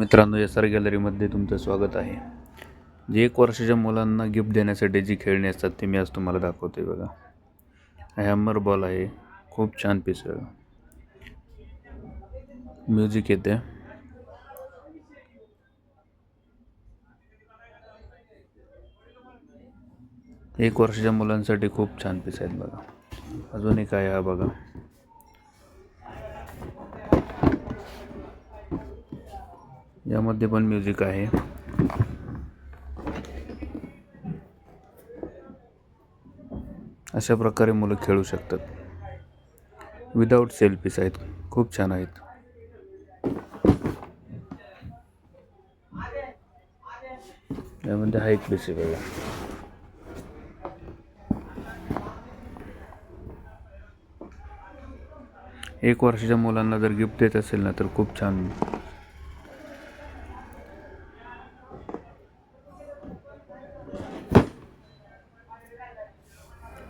मित्रांनो, S R गॅलरीमध्ये तुमचं स्वागत आहे. जे 1 वर्षाच्या मुलांना गिफ्ट देण्यासाठी जी खेळणी असतात ती मी आज तुम्हाला दाखवतोय. बघा, हॅमर बॉल आहे, खूप छान पीस आहे. म्युझिक येते. एक वर्षाच्या मुलांसाठी खूप छान पीस आहेत. बघा, अजून एक आहे, हा बघा, यामध्ये पण म्युझिक आहे. अशा प्रकारे मुलं खेळू शकतात. विदाऊट सेल पीस आहेत, खूप छान आहेत. यामध्ये हा एक पीस आहे. बघा, एक वर्षाच्या मुलांना जर गिफ्ट देत असेल ना तर खूप छान.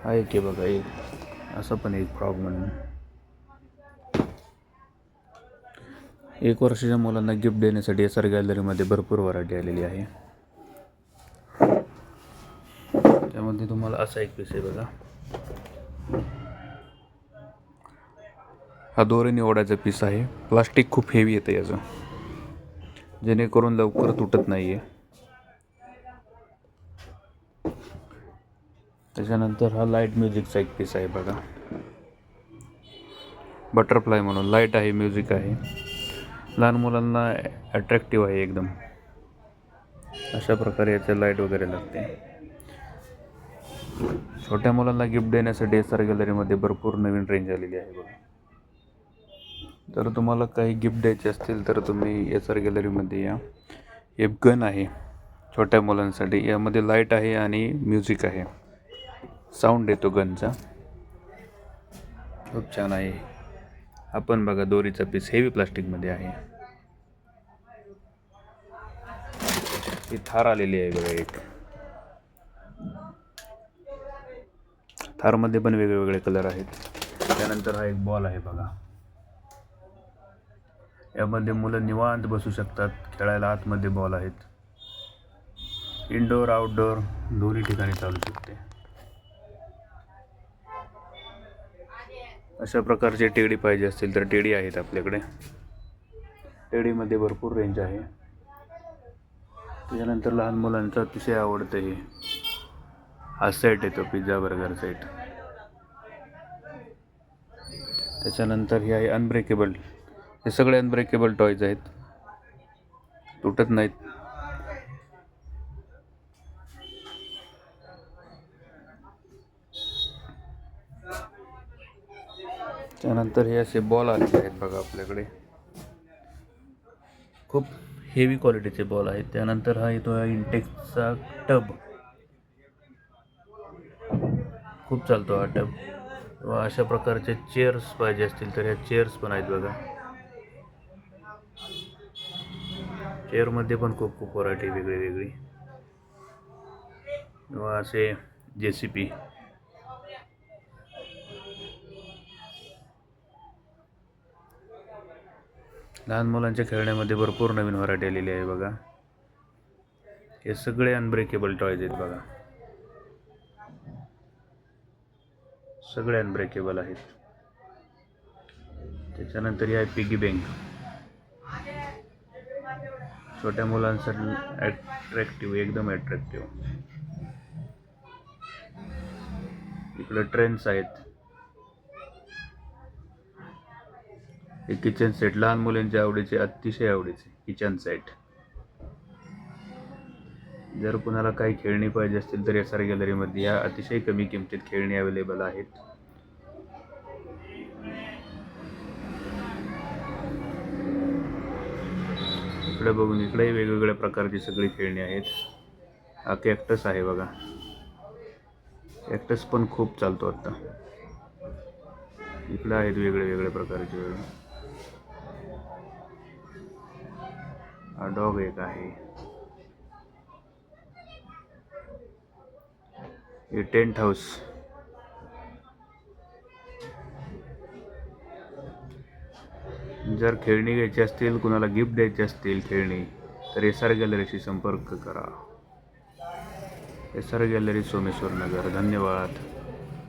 हा एक आहे बघा, एक असं पण एक फ्रॉग म्हणून. 1 वर्षाच्या मुलांना गिफ्ट देण्यासाठी एस आर गॅलरीमध्ये भरपूर व्हरायटी आलेली आहे. त्यामध्ये तुम्हाला असा एक पीस आहे. बघा, हा दोरीने ओढायचा पीस आहे. प्लास्टिक खूप हेवी येतं याचं, जेणेकरून लवकर तुटत नाही आहे. त्याच्यानंतर हा लाईट म्युझिकचा एक पीस आहे. बघा, बटरफ्लाय म्हणून लाईट आहे, म्युझिक आहे. लहान मुलांना अट्रॅक्टिव्ह आहे एकदम. अशा प्रकारे याचे लाईट वगैरे लागते. छोट्या मुलांना गिफ्ट देण्यासाठी एस आर गॅलरीमध्ये भरपूर नवीन रेंज आलेली आहे. बघा, जर तुम्हाला काही गिफ्ट द्यायचे असतील तर तुम्ही एस आर गॅलरीमध्ये या. एक गन आहे छोट्या मुलांसाठी, यामध्ये लाईट आहे आणि म्युझिक आहे, साऊंड येतो गनचा, खूप छान आहे. आपण बघा, दोरीचा पीस हेवी प्लास्टिकमध्ये आहे. ही थार आलेली आहे. बघा, एक थारमध्ये पण वेगवेगळे कलर आहेत. त्यानंतर हा एक बॉल आहे. बघा, यामध्ये मुलं निवांत बसू शकतात, खेळायला आतमध्ये बॉल आहेत. इनडोअर आउटडोअर दोन्ही ठिकाणी चालू शकते. अशा प्रकारचे टेडी पाहिजे असतील तर टेडी आहेत आपल्याकडे. टेडीमध्ये भरपूर रेंज आहे. त्याच्यानंतर लहान मुलांचा अतिशय आवडतं हे हा सेट येतो, पिझ्झा बर्गर सेट. त्याच्यानंतर हे आहे अनब्रेकेबल. हे सगळे अनब्रेकेबल टॉयज आहेत, तुटत नाहीत. त्यानंतर हे असे बॉल आलेले आहेत. बघा, आपल्याकडे खूप हेवी क्वालिटीचे बॉल आहेत. त्यानंतर हा येतो इंटेक्सचा टब, खूप चालतो हा टब. अशा प्रकारचे चेअर्स पाहिजे असतील तर ह्या चेअर्स पण आहेत. बघा, चेअरमध्ये पण खूप खूप व्हरायटी वेगळी वेगळी. किंवा असे JCB. लहान मुलांच्या खेळण्यामध्ये भरपूर नवीन व्हरायटी आलेली आहे. बघा, हे सगळे अनब्रेकेबल टॉयज आहेत. बघा, सगळे अनब्रेकेबल आहेत. त्याच्यानंतर हे आहे पिगी बँक, छोट्या मुलांसाठी अट्रॅक्टिव्ह, एकदम अट्रॅक्टिव्ह. इकडे ट्रेन्स आहेत. हे किचन सेट, लहान मुलांच्या आवडीचे, अतिशय आवडीचे किचन सेट. जर कुणाला काही खेळणी पाहिजे असतील तर एस आर गॅलरीमध्ये या. अतिशय कमी किमतीत खेळणी अवेलेबल आहेत. इकडे बघून, इकडे वेगवेगळ्या प्रकारची सगळी खेळणी आहेत. हा कॅक्टस आहे. बघा, कॅक्टस पण खूप चालतो आता. इकडे आहेत वेगळे वेगळे प्रकारचे. हा डॉग एक आहे. हे टेंट हाऊस, जर खेळणी घ्यायची असतील, कुणाला गिफ्ट द्यायची असतील खेळणी, तर SR गॅलरीशी संपर्क करा. SR गॅलरी, सोमेश्वर नगर. धन्यवाद.